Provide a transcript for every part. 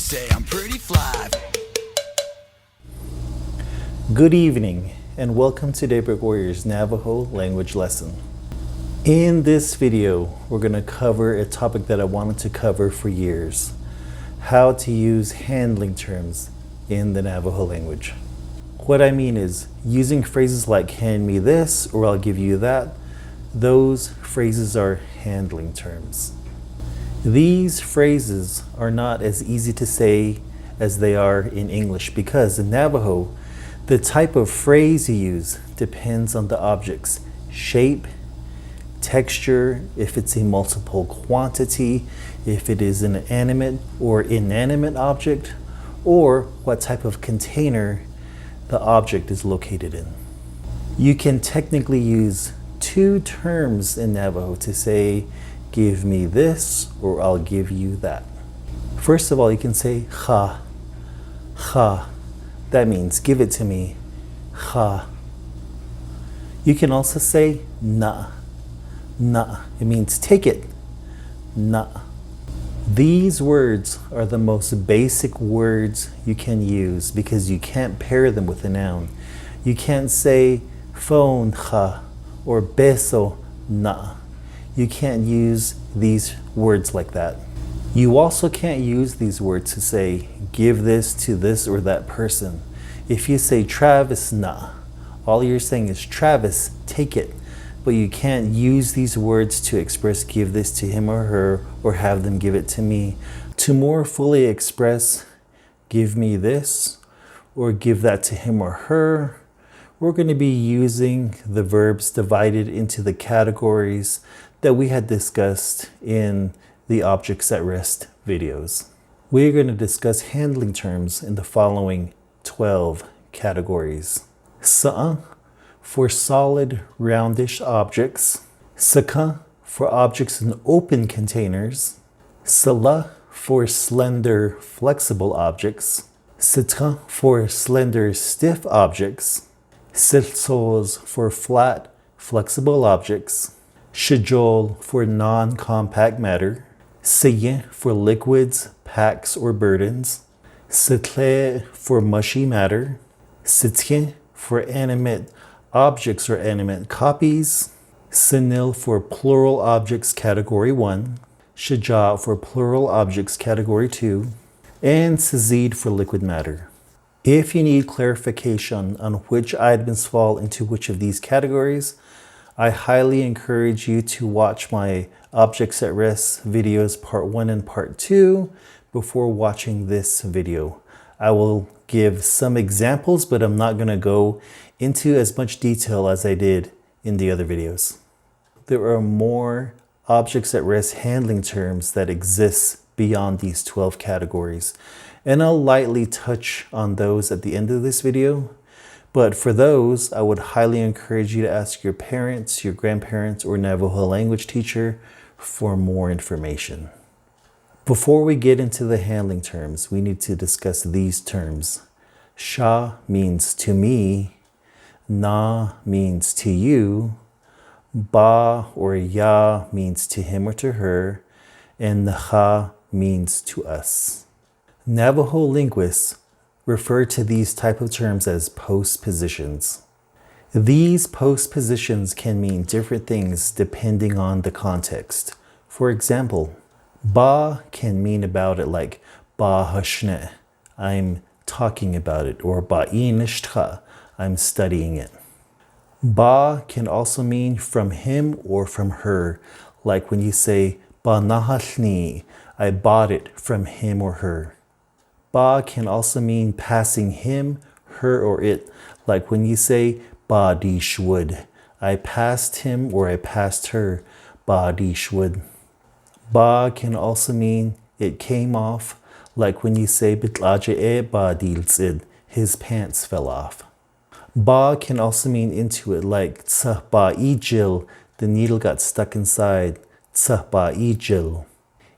say I'm pretty fly. Good evening and welcome to Daybreak Warriors Navajo language lesson. In this video, we're going to cover a topic that I wanted to cover for years: how to use handling terms in the Navajo language. What I mean is using phrases like hand me this or I'll give you that. Those phrases are handling terms. These phrases are not as easy to say as they are in English because in Navajo, the type of phrase you use depends on the object's shape, texture, if it's a multiple quantity, if it is an animate or inanimate object, or what type of container the object is located in. You can technically use two terms in Navajo to say, give me this or I'll give you that. First of all, you can say ha, ha. That means give it to me, ha. You can also say na, na. It means take it, na. These words are the most basic words you can use because you can't pair them with a noun. You can't say phone ha or beso na. You can't use these words like that. You also can't use these words to say give this to this or that person. If you say Travis na, all you're saying is Travis, take it. But you can't use these words to express give this to him or her or have them give it to me. To more fully express give me this or give that to him or her, we're going to be using the verbs divided into the categories that we had discussed in the Objects at Rest videos. We're going to discuss handling terms in the following 12 categories. Sa'a for solid, roundish objects. Saka for objects in open containers. Sala for slender, flexible objects. Sitra for slender, stiff objects. Silsos for flat, flexible objects. Shijol for non-compact matter. Siye for liquids, packs, or burdens. Sitle for mushy matter. Sitien for animate objects or animate copies. Sinil for plural objects category 1. Shija for plural objects category 2. And Sizid for liquid matter. If you need clarification on which items fall into which of these categories, I highly encourage you to watch my Objects at Rest videos part 1 and part 2 before watching this video. I will give some examples, but I'm not going to go into as much detail as I did in the other videos. There are more Objects at Rest handling terms that exist beyond these 12 categories, and I'll lightly touch on those at the end of this video. But for those, I would highly encourage you to ask your parents, your grandparents, or Navajo language teacher for more information. Before we get into the handling terms, we need to discuss these terms. Sha means to me, na means to you, ba or ya means to him or to her, and naha means to us. Navajo linguists refer to these type of terms as postpositions. These postpositions can mean different things depending on the context. For example, ba can mean about it like ba hashne, I'm talking about it, or ba inishtka, I'm studying it. Ba can also mean from him or from her, like when you say ba nahalni, I bought it from him or her. Ba can also mean passing him, her, or it, like when you say ba dishwood, I passed him or I passed her, ba dishwood. Ba can also mean it came off, like when you say bitlaje e ba dilzid, his pants fell off. Ba can also mean into it, like tsah ba ijil, the needle got stuck inside, tsah ba ijil.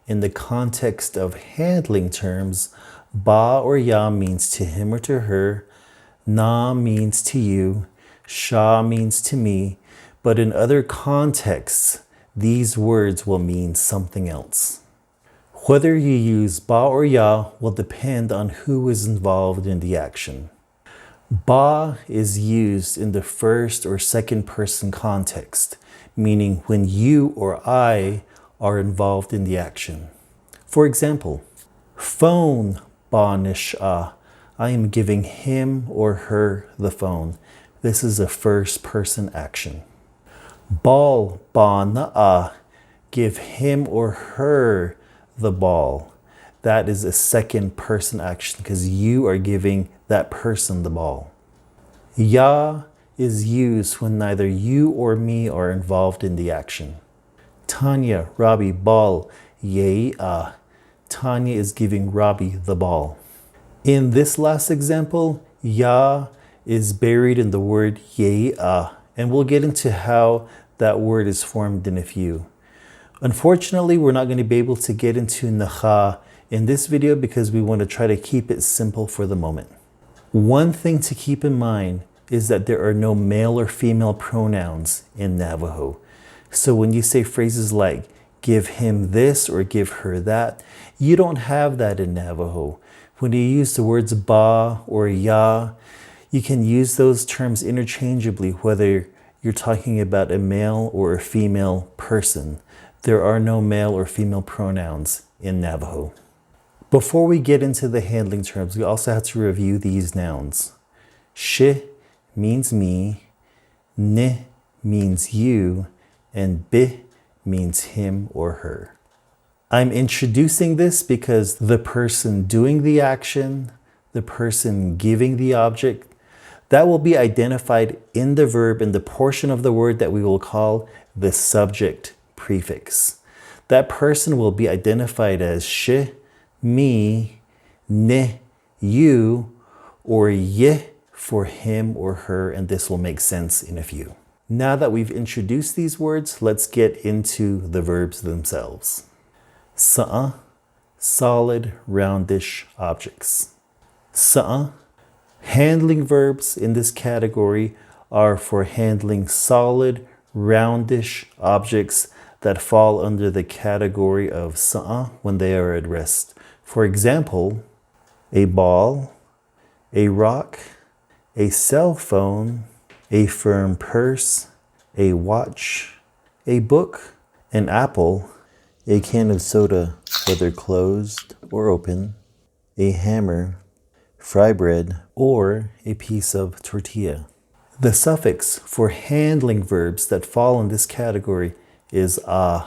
In the context of handling terms, ba or ya means to him or to her, na means to you, sha means to me, but in other contexts, these words will mean something else. Whether you use ba or ya will depend on who is involved in the action. Ba is used in the first or second person context, meaning when you or I are involved in the action. For example, phone ba nisha. I am giving him or her the phone. This is a first person action. Ball ba na'a. Give him or her the ball. That is a second person action because you are giving that person the ball. Ya is used when neither you or me are involved in the action. Tanya, Robbie, ball, ye'a. Tanya is giving Robbie the ball. In this last example, ya is buried in the word ye'a, and we'll get into how that word is formed in a few. Unfortunately, we're not going to be able to get into naha in this video because we want to try to keep it simple for the moment. One thing to keep in mind is that there are no male or female pronouns in Navajo. So when you say phrases like give him this or give her that, you don't have that in Navajo. When you use the words ba or ya, you can use those terms interchangeably whether you're talking about a male or a female person. There are no male or female pronouns in Navajo. Before we get into the handling terms, we also have to review these nouns. Shi means me, ni means you, and bi means him or her. I'm introducing this because the person doing the action, the person giving the object, that will be identified in the verb in the portion of the word that we will call the subject prefix. That person will be identified as shi, me, ne, you, or ye for him or her, and this will make sense in a few. Now that we've introduced these words, let's get into the verbs themselves. Sa'a, solid, roundish objects. Sa'a, handling verbs in this category are for handling solid, roundish objects that fall under the category of sa'a when they are at rest. For example, a ball, a rock, a cell phone, a firm purse, a watch, a book, an apple, a can of soda, whether closed or open, a hammer, fry bread, or a piece of tortilla. The suffix for handling verbs that fall in this category is a.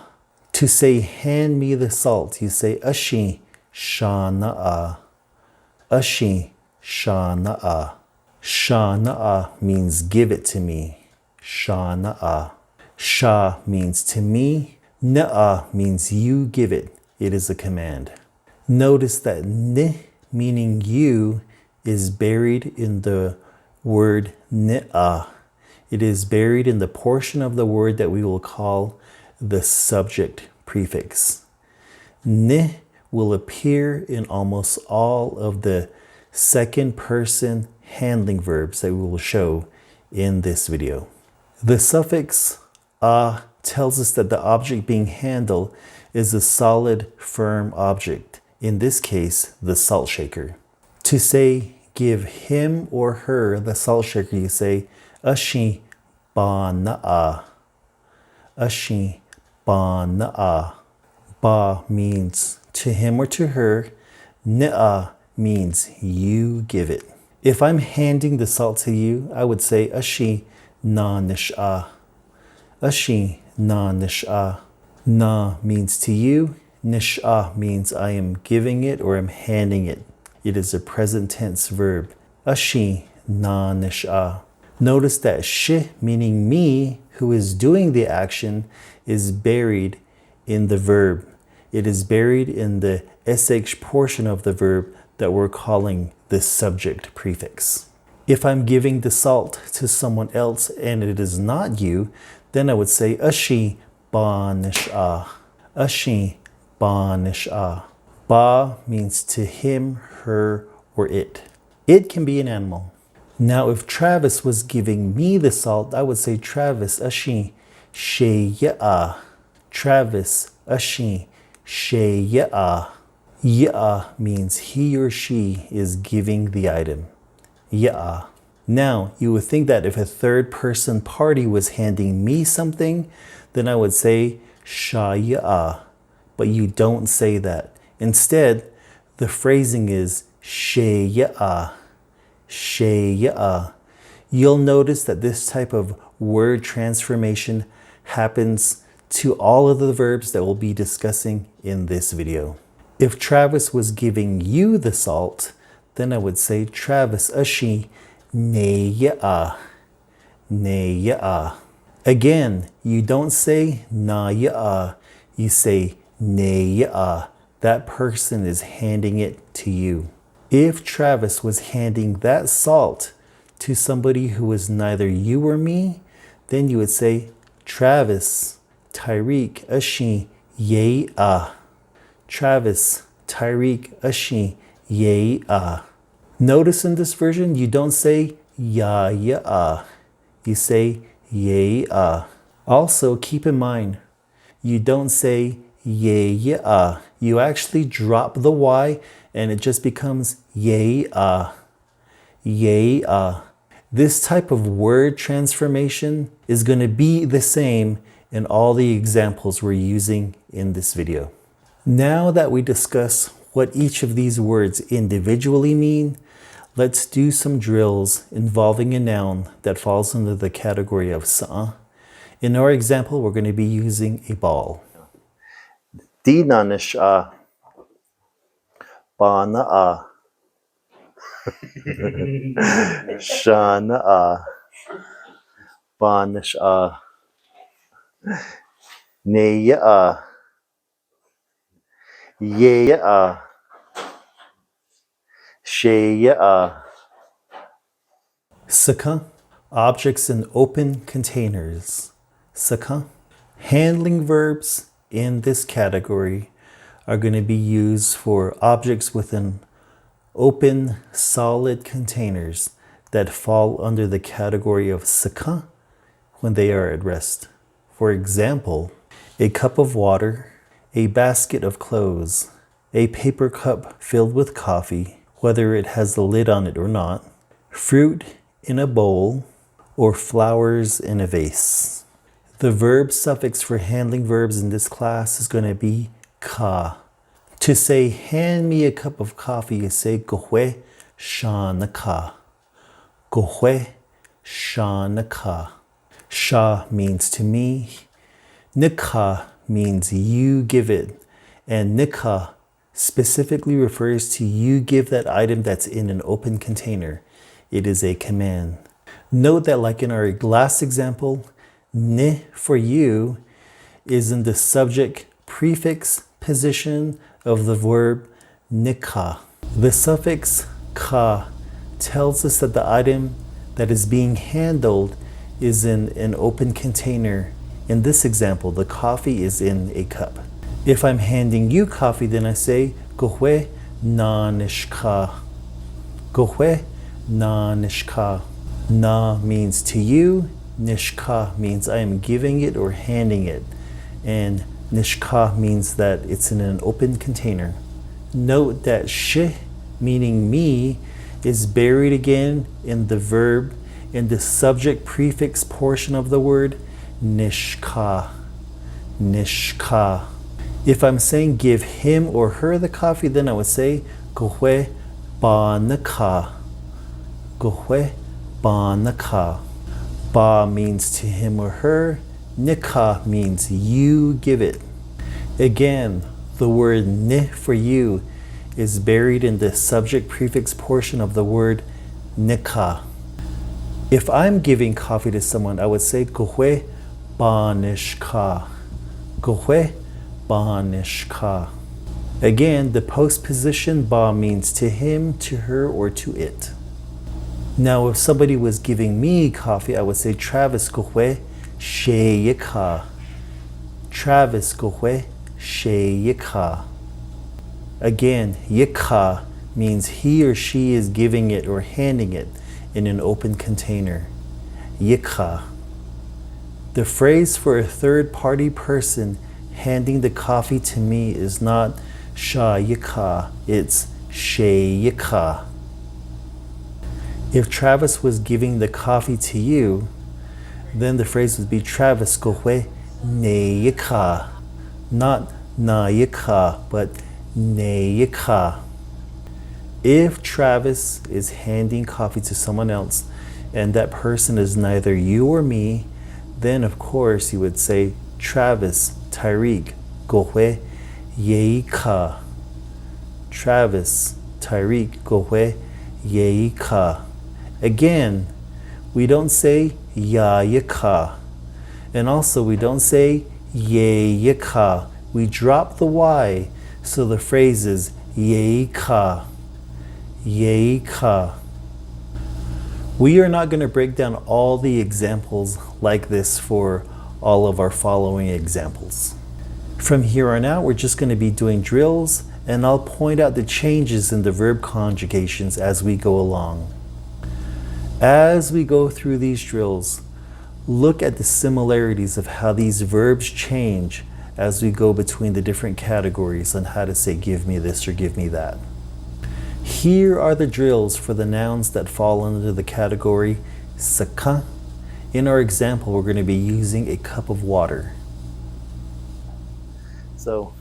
To say hand me the salt, you say ashi shana'a. Ashi shana'a. Shana'a means give it to me. Shana'a. Sha means to me. Na'a means you give it. It is a command. Notice that ni meaning you is buried in the word ni'a. It is buried in the portion of the word that we will call the subject prefix. Ni will appear in almost all of the second person handling verbs that we will show in this video. The suffix a tells us that the object being handled is a solid, firm object. In this case, the salt shaker. To say give him or her the salt shaker, you say ashi ba na'a. Ashi ba na'a. Ba means to him or to her. Na'a means you give it. If I'm handing the salt to you, I would say ashi na nish'a. Ashi na nish'a. Na means to you. Nish'a means I am giving it or I'm handing it. It is a present tense verb. Ashi na nish'a. Notice that shi, meaning me, who is doing the action, is buried in the verb. It is buried in the sh portion of the verb that we're calling the subject prefix. If I'm giving the salt to someone else and it is not you, then I would say ashi ba nish'a. Ashi ba nish'a. Ba means to him, her, or it. It can be an animal. Now, if Travis was giving me the salt, I would say Travis ashi sheya'a. Travis ashi she ya'a. Ya'a means he or she is giving the item. Ya'a. Now, you would think that if a third person party was handing me something, then I would say sha ya'a. But you don't say that. Instead, the phrasing is she ya'a. She ya'a. You'll notice that this type of word transformation happens to all of the verbs that we'll be discussing in this video. If Travis was giving you the salt, then I would say Travis ashi ne ya'a. Ne ya'a. Again, you don't say na ya'a, you say ne ya'a. That person is handing it to you. If Travis was handing that salt to somebody who was neither you or me, then you would say Travis, Tyreek, ashi, ye'a. Travis, Tyreek, ashi, ye'a. Notice in this version, you don't say ya'a. You say ye'a. Also, keep in mind, you don't say ye'a. You actually drop the Y and it just becomes ye'a. Ye'a. This type of word transformation is going to be the same in all the examples we're using in this video. Now that we discuss what each of these words individually mean, let's do some drills involving a noun that falls under the category of sa'a. In our example, we're going to be using a ball. Dina nisha bana'a shana'a banasha neya'a yeya'a sheya'a. Saka, objects in open containers. Saka. Handling verbs in this category are going to be used for objects within open, solid containers that fall under the category of saka when they are at rest. For example, a cup of water, a basket of clothes, a paper cup filled with coffee, whether it has the lid on it or not, fruit in a bowl, or flowers in a vase. The verb suffix for handling verbs in this class is going to be ka. To say, hand me a cup of coffee, you say gohwe shanaka. Gohwe shanaka. Sha means to me. Nika means you give it. And nika specifically refers to you give that item that's in an open container. It is a command. Note that like in our last example, ni for you is in the subject prefix position of the verb nika. The suffix ka tells us that the item that is being handled is in an open container. In this example, the coffee is in a cup. If I'm handing you coffee, then I say gohwe na nishka. Gohwe na nishka. Na means to you. Nishka means I am giving it or handing it. And nishka means that it's in an open container. Note that sh, meaning me, is buried again in the verb in the subject prefix portion of the word nishka. Nishka. If I'm saying give him or her the coffee, then I would say gohwe ba naka. Gohwe ba naka. Ba means to him or her. Nika means you give it. Again, the word ni for you is buried in the subject prefix portion of the word nika. If I'm giving coffee to someone, I would say gohwe ba nishka. Gohwe ba nishka. Again, the postposition ba means to him, to her, or to it. Now, if somebody was giving me coffee, I would say Travis gohwe sheyika. Travis gohwe sheyika. Again, yika means he or she is giving it or handing it in an open container. Yika. The phrase for a third party person handing the coffee to me is not shayika, it's shayika. If Travis was giving the coffee to you, then the phrase would be Travis gohwe neyika, not nayika, but neyika. If Travis is handing coffee to someone else and that person is neither you or me, then of course you would say Travis, Tyreek, gohwe yeika. Travis, Tyreek, gohwe yeika. Again, we don't say yayika. And also we don't say yayika. We drop the Y, so the phrase is yeika. Yeika. We are not going to break down all the examples like this for all of our following examples. From here on out, we're just going to be doing drills, and I'll point out the changes in the verb conjugations as we go along. As we go through these drills, look at the similarities of how these verbs change as we go between the different categories on how to say give me this or give me that. Here are the drills for the nouns that fall under the category saka. In our example, we're going to be using a cup of water. So,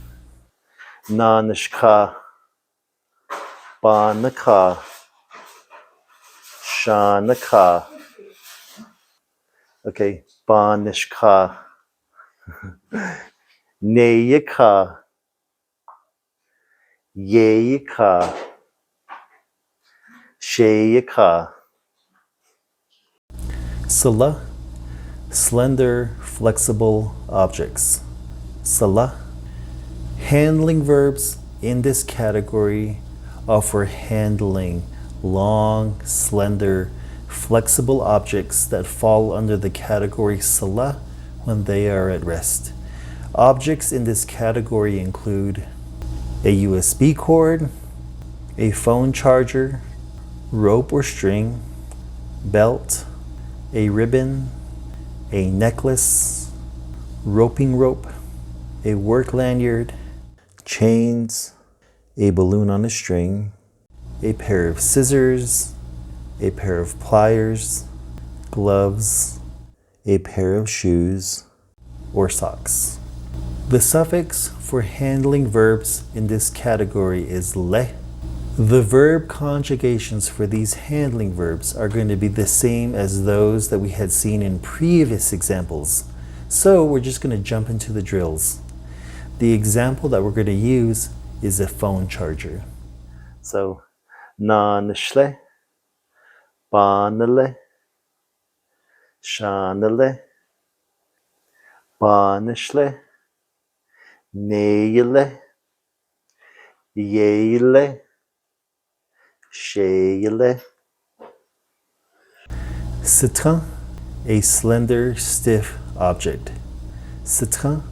na nishka, ba naka, sha naka. Okay, ba nishka, neyika, yeyika, sheyika. Sala, slender, flexible objects. Sala. Handling verbs in this category are for handling long, slender, flexible objects that fall under the category sala when they are at rest. Objects in this category include a USB cord, a phone charger, rope or string, belt, a ribbon, a necklace, roping rope, a work lanyard, chains, a balloon on a string, a pair of scissors, a pair of pliers, gloves, a pair of shoes, or socks. The suffix for handling verbs in this category is le. The verb conjugations for these handling verbs are going to be the same as those that we had seen in previous examples. So we're just going to jump into the drills. The example that we're going to use is a phone charger. So, na nishle, ba nile, sha nile, ba nishle, neile, yeile, sheile. Citron, a slender, stiff object. Citron.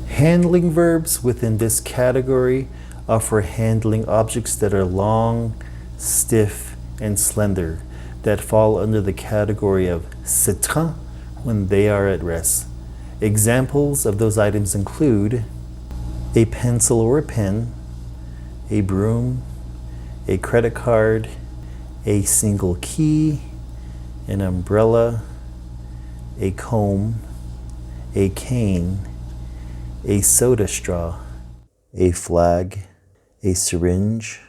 Handling verbs within this category are for handling objects that are long, stiff, and slender, that fall under the category of citron when they are at rest. Examples of those items include a pencil or a pen, a broom, a credit card, a single key, an umbrella, a comb, a cane, a soda straw, a flag, a syringe,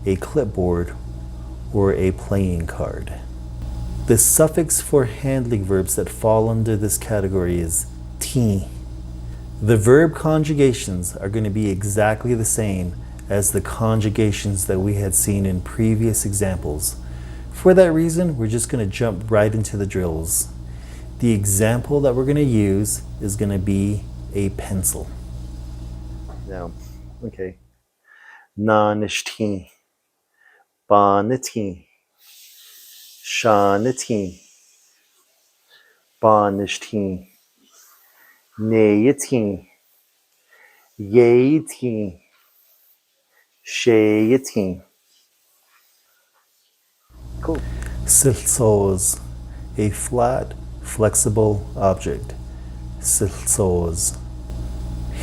a clipboard, or a playing card. The suffix for handling verbs that fall under this category is ti. The verb conjugations are going to be exactly the same as the conjugations that we had seen in previous examples. For that reason, we're just going to jump right into the drills. The example that we're going to use is going to be a pencil. Now, okay. Na nishti, ba niti, sha niti, ba nishti, ne yiti, ye yiti, she yiti. Cool. Silsoz, a flat, flexible object. Silsoz.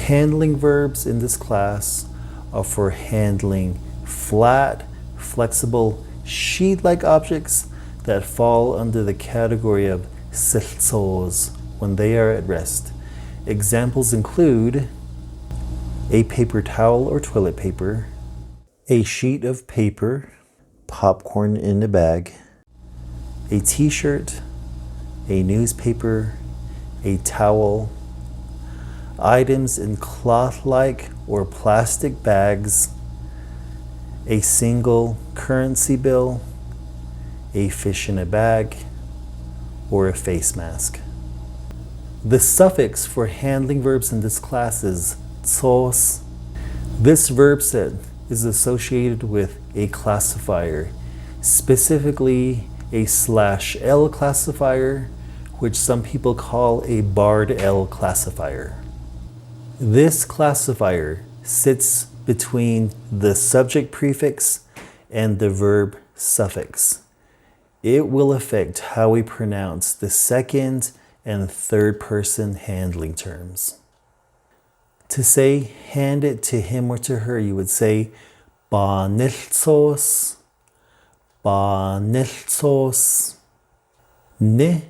Handling verbs in this class are for handling flat, flexible, sheet-like objects that fall under the category of siltsos when they are at rest. Examples include a paper towel or toilet paper, a sheet of paper, popcorn in a bag, a t-shirt, a newspaper, a towel, items in cloth-like or plastic bags, a single currency bill, a fish in a bag, or a face mask. The suffix for handling verbs in this class is tsos. This verb set is associated with a classifier, specifically a /L classifier, which some people call a barred L classifier. This classifier sits between the subject prefix and the verb suffix. It will affect how we pronounce the second and third person handling terms. To say hand it to him or to her, you would say ba niltsos, ba niltsos. Ni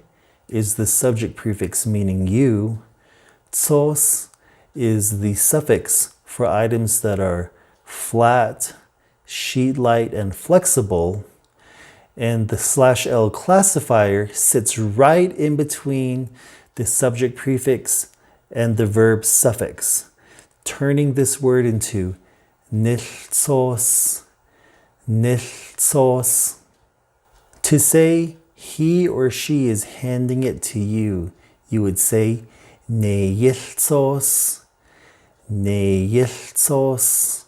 is the subject prefix meaning you. Tsos is the suffix for items that are flat, sheet-like, and flexible. And the /L classifier sits right in between the subject prefix and the verb suffix, turning this word into niltsos, niltsos. To say he or she is handing it to you, you would say neyiltsos, neyiltsos.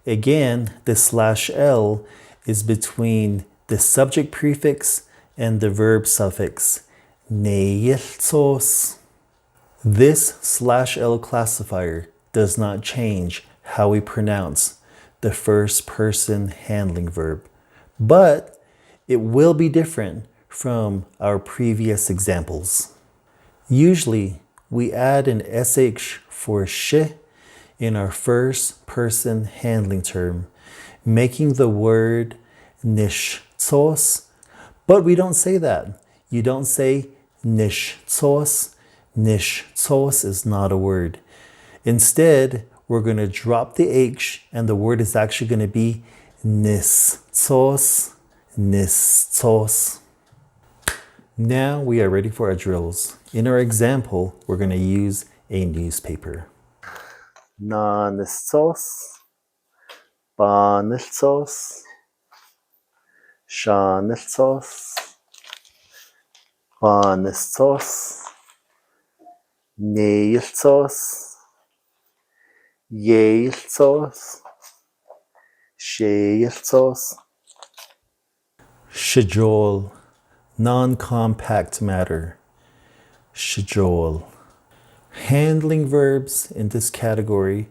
Again, the /L is between the subject prefix and the verb suffix, neyiltsos. This /L classifier does not change how we pronounce the first person handling verb, but it will be different from our previous examples. Usually, we add an sh for sh in our first person handling term, making the word nishtsos, but we don't say that. You don't say nishtsos. Nishtsos is not a word. Instead, we're going to drop the h and the word is actually going to be nistsos, nistsos. Now we are ready for our drills. In our example, we're going to use a newspaper. Na nistsos, ba nistsos, sha nistsos, ba nistsos, neiltsos, yeiltsos, sheiltsos. Shajol, non-compact matter. Shajol. Handling verbs in this category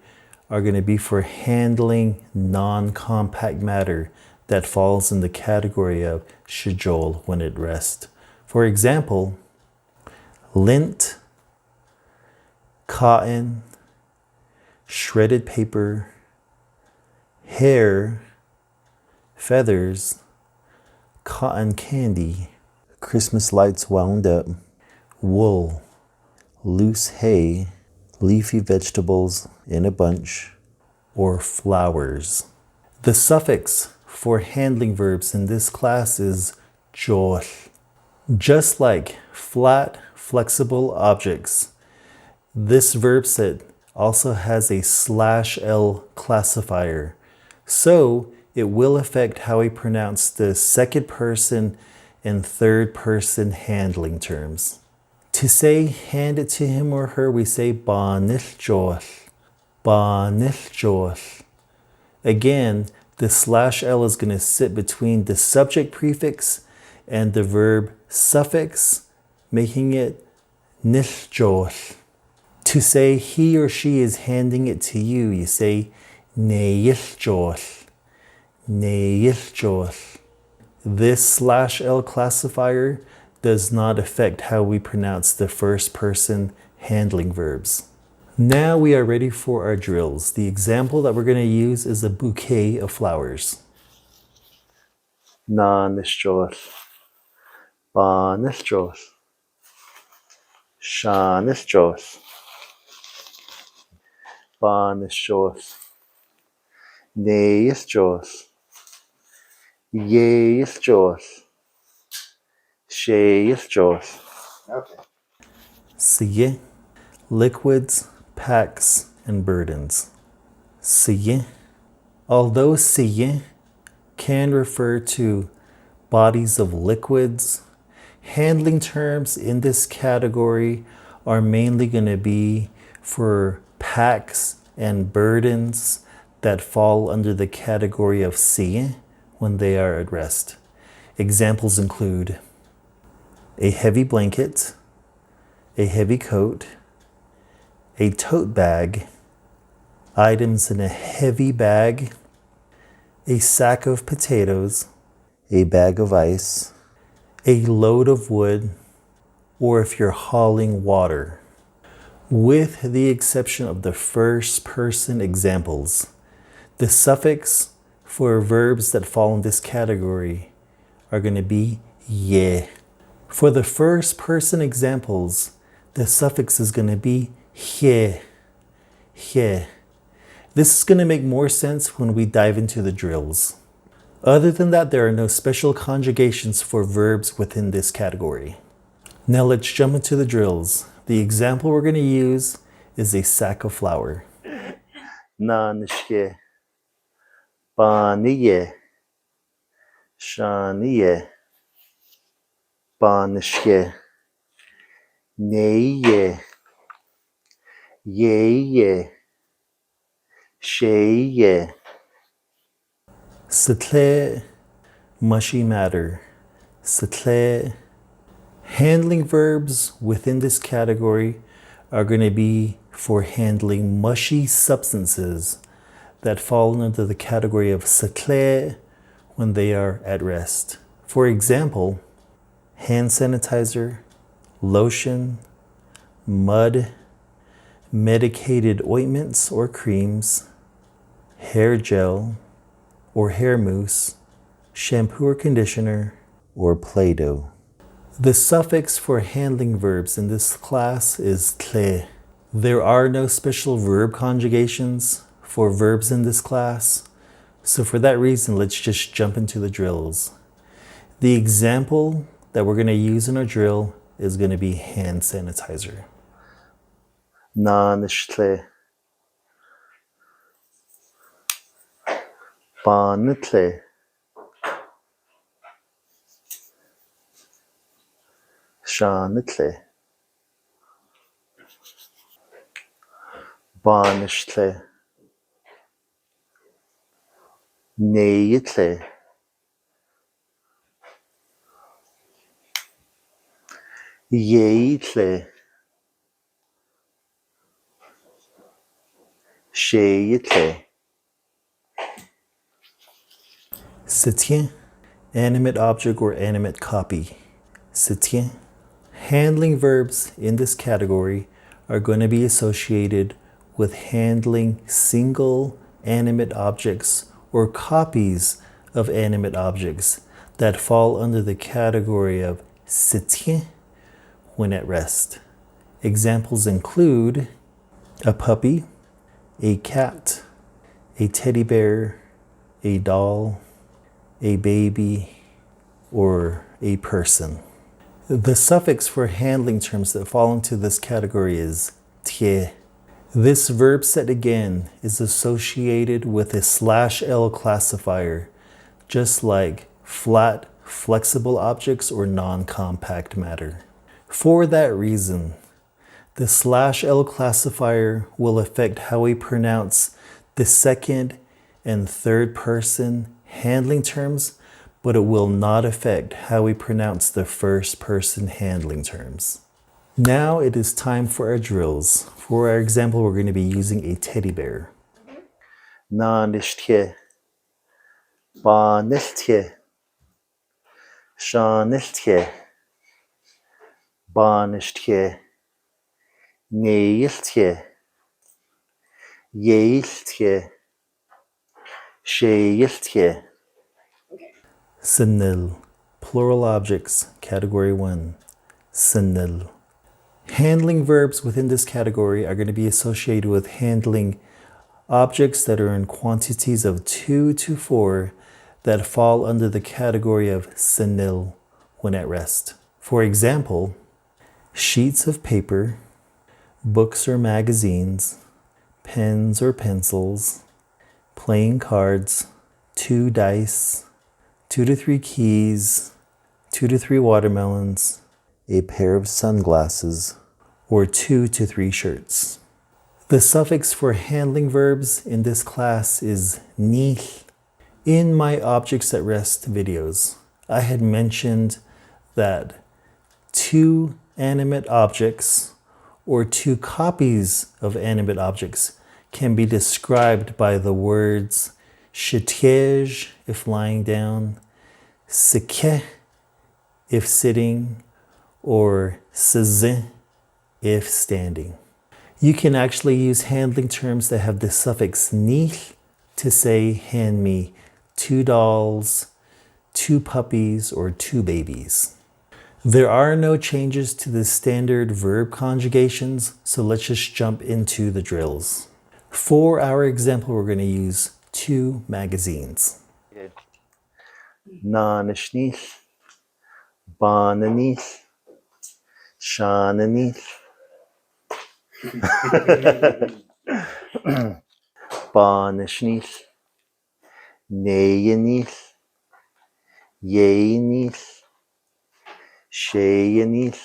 are going to be for handling non-compact matter that falls in the category of shajol when at rest. For example, lint, cotton, shredded paper, hair, feathers, cotton candy, Christmas lights wound up, wool, loose hay, leafy vegetables in a bunch, or flowers. The suffix for handling verbs in this class is jol. Just like flat, flexible objects, this verb set also has a /L classifier, so it will affect how we pronounce the second person and third person handling terms. To say hand it to him or her, we say ba niltjol, ba niltjol. Again, the /L is going to sit between the subject prefix and the verb suffix, making it niltjol. To say he or she is handing it to you, you say neyiltjol, neyiltjol. This /L classifier does not affect how we pronounce the first person handling verbs. Now we are ready for our drills. The example that we're going to use is a bouquet of flowers. Na nistros, ba nistros, sha nistros, ba nistros, ne istros, ye istros, she istros. Okay. Siye, liquids, packs, and burdens. Siye. Although siye can refer to bodies of liquids, handling terms in this category are mainly going to be for packs and burdens that fall under the category of siye when they are at rest. Examples include a heavy blanket, a heavy coat, a tote bag, items in a heavy bag, a sack of potatoes, A bag of ice, a load of wood, or if you're hauling water. With the exception of the first person examples, the suffix for verbs that fall in this category are going to be ye. For the first person examples, the suffix is going to be he. He. This is going to make more sense when we dive into the drills. Other than that, there are no special conjugations for verbs within this category. Now let's jump into the drills. The example we're going to use is a sack of flour. na nishke, ba niye, sha niye, ba nishke, ne ye, she ye. Sitle, mushy matter. Sitle. Handling verbs within this category are going to be for handling mushy substances that fall under the category of sitle when they are at rest. For example, hand sanitizer, lotion, mud, medicated ointments or creams, hair gel or hair mousse, shampoo or conditioner, Or Play-Doh. The suffix for handling verbs in this class is tle. There are no special verb conjugations for verbs in this class, so for that reason, let's just jump into the drills. The example that we're going to use in our drill is going to be hand sanitizer. Na nishtle, ba nitle, sha nitle, ba nishtle, ne yitle, ye yitle, she yitle. Se tient, animate object or animate copy. Se tient. Handling verbs in this category are going to be associated with handling single animate objects or copies of animate objects that fall under the category of se tient when at rest. Examples include a puppy, a cat, a teddy bear, a doll, a baby, or a person. The suffix for handling terms that fall into this category is tie. This verb set again is associated with a /L classifier, just like flat, flexible objects or non-compact matter. For that reason, the /L classifier will affect how we pronounce the second and third person handling terms, but it will not affect how we pronounce the first person handling terms. Now it is time for our drills. For our example, we're going to be using a teddy bear. Na nishke, ba nishke, sha nishke, ba nishke, ne yiltke, Yeiltje. Sheiltje. Sanil. Plural objects, category 1. Sanil. Handling verbs within this category are going to be associated with handling objects that are in quantities of 2 to 4 that fall under the category of sanil when at rest. For example, sheets of paper, books or magazines, pens or pencils, playing cards, 2 dice, 2 to 3 keys, 2 to 3 watermelons, a pair of sunglasses, or 2 to 3 shirts. The suffix for handling verbs in this class is nil. In my Objects at Rest videos, I had mentioned that 2 animate objects or 2 copies of animate objects can be described by the words shetiej if lying down, seke if sitting, or seze if standing. You can actually use handling terms that have the suffix nil to say, hand me 2 dolls, 2 puppies, or 2 babies. There are no changes to the standard verb conjugations, so let's just jump into the drills. For our example, we're going to use 2 magazines. Nanashnil. Bananil. Shananil. Banashnil. Neyanil. Yeyanil. Sheyanil.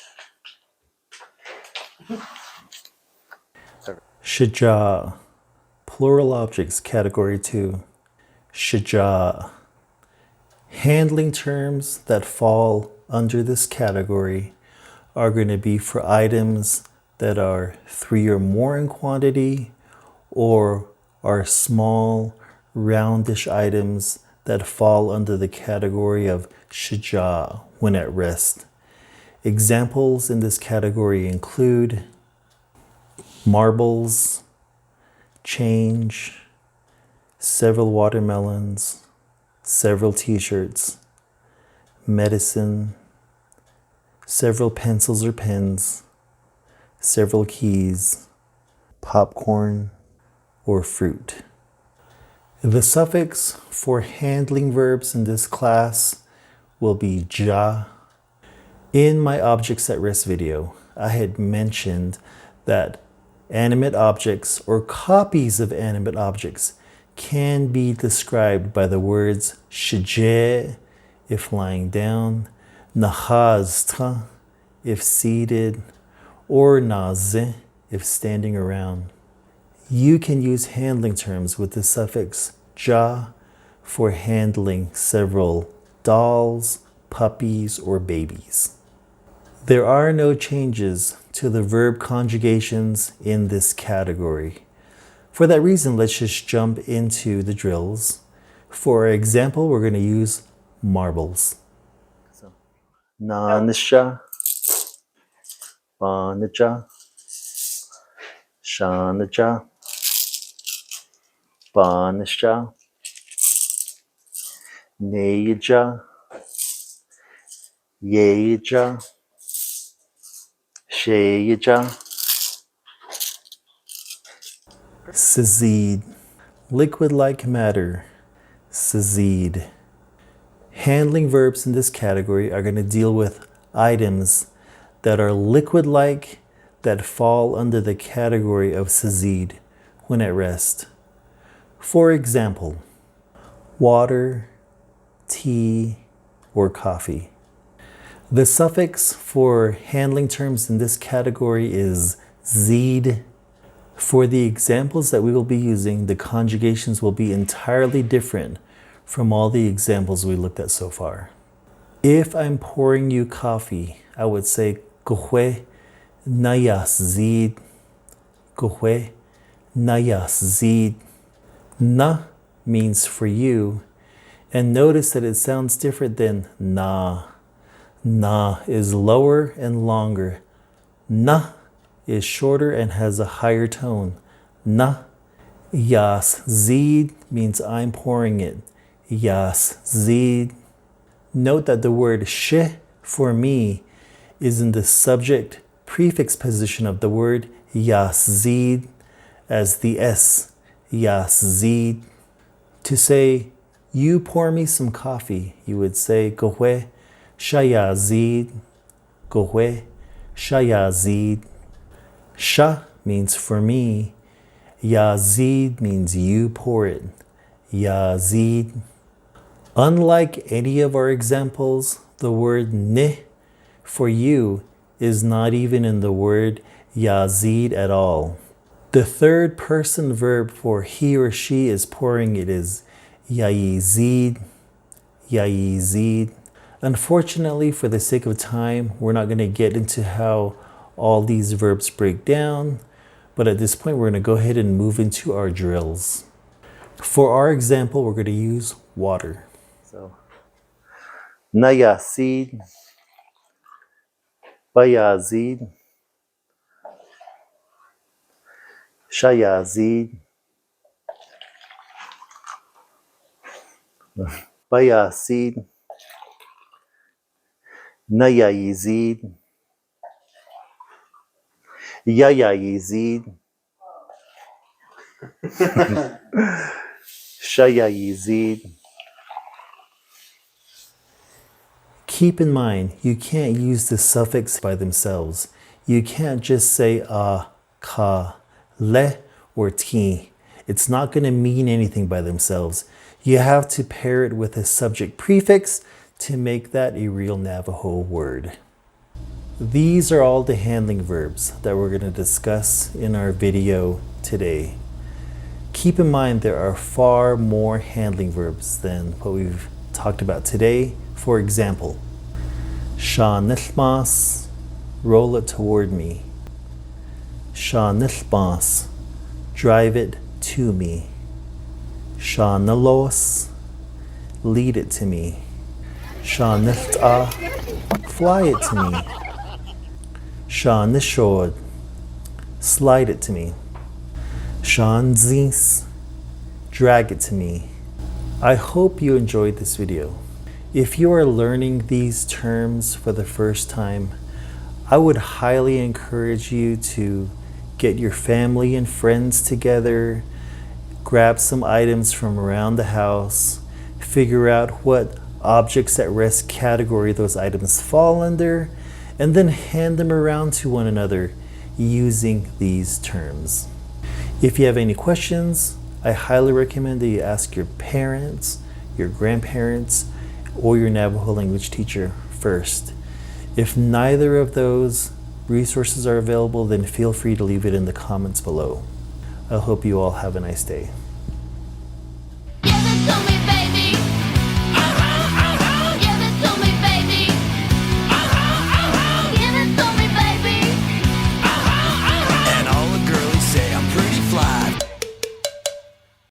Shaja. Plural objects, category 2. Shaja. Handling terms that fall under this category are going to be for items that are 3 or more in quantity or are small, roundish items that fall under the category of shaja when at rest. Examples in this category include marbles, change, several watermelons, several t-shirts, medicine, several pencils or pens, several keys, popcorn, or fruit. The suffix for handling verbs in this class will be ja. In my Objects at Rest video, I had mentioned that animate objects or copies of animate objects can be described by the words shije if lying down, nahaztra if seated, or naze if standing around. You can use handling terms with the suffix ja for handling several dolls, puppies, or babies. There are no changes to the verb conjugations in this category. For that reason, let's just jump into the drills. For example, we're going to use marbles. Nanasha. Banaja. Shanaja. Banasha. Neyaja. Yeyaja. Sheyaja. Sazid. Liquid-like matter. Sazid. Handling verbs in this category are going to deal with items that are liquid-like that fall under the category of sazid when at rest. For example, water, tea, or coffee. The suffix for handling terms in this category is zid. For the examples that we will be using, the conjugations will be entirely different from all the examples we looked at so far. If I'm pouring you coffee, I would say Kuhwe nayas zid. Kuhwe nayas zid. Na means for you, and notice that it sounds different than na. Na is lower and longer. Na is shorter and has a higher tone. Na Yazid means I'm pouring it. Yazid. Note that the word sh for me is in the subject prefix position of the word Yazid as the S. Yazid. To say, you pour me some coffee, you would say, Gohwe Shayazid. Gohwe Shayazid. Sha means for me. Yazid means you pour it. Yazid. Unlike any of our examples, the word ne for you is not even in the word Yazid at all. The third person verb for he or she is pouring it is Yayizid. Yayizid. Unfortunately, for the sake of time, we're not going to get into how all these verbs break down, but at this point, we're going to go ahead and move into our drills. For our example, we're going to use water. So, Nayasid, Bayazid, Shayazid, Bayasid, Nayayizid, Yayayizid, Shayayizid. Keep in mind, you can't use the suffix by themselves. You can't just say ka, le, or ti. It's not going to mean anything by themselves. You have to pair it with a subject prefix to make that a real Navajo word. These are all the handling verbs that we're going to discuss in our video today. Keep in mind there are far more handling verbs than what we've talked about today. For example, Shanilmas, roll it toward me. Shanilmas, drive it to me. Shanalos, lead it to me. Shanilta, fly it to me. Shanishod, slide it to me. Shanzis, drag it to me. I hope you enjoyed this video. If you are learning these terms for the first time, I would highly encourage you to get your family and friends together, grab some items from around the house, figure out what objects at rest category those items fall under, and then hand them around to one another using these terms. If you have any questions, I highly recommend that you ask your parents, your grandparents, or your Navajo language teacher first. If neither of those resources are available, then feel free to leave it in the comments below. I hope you all have a nice day.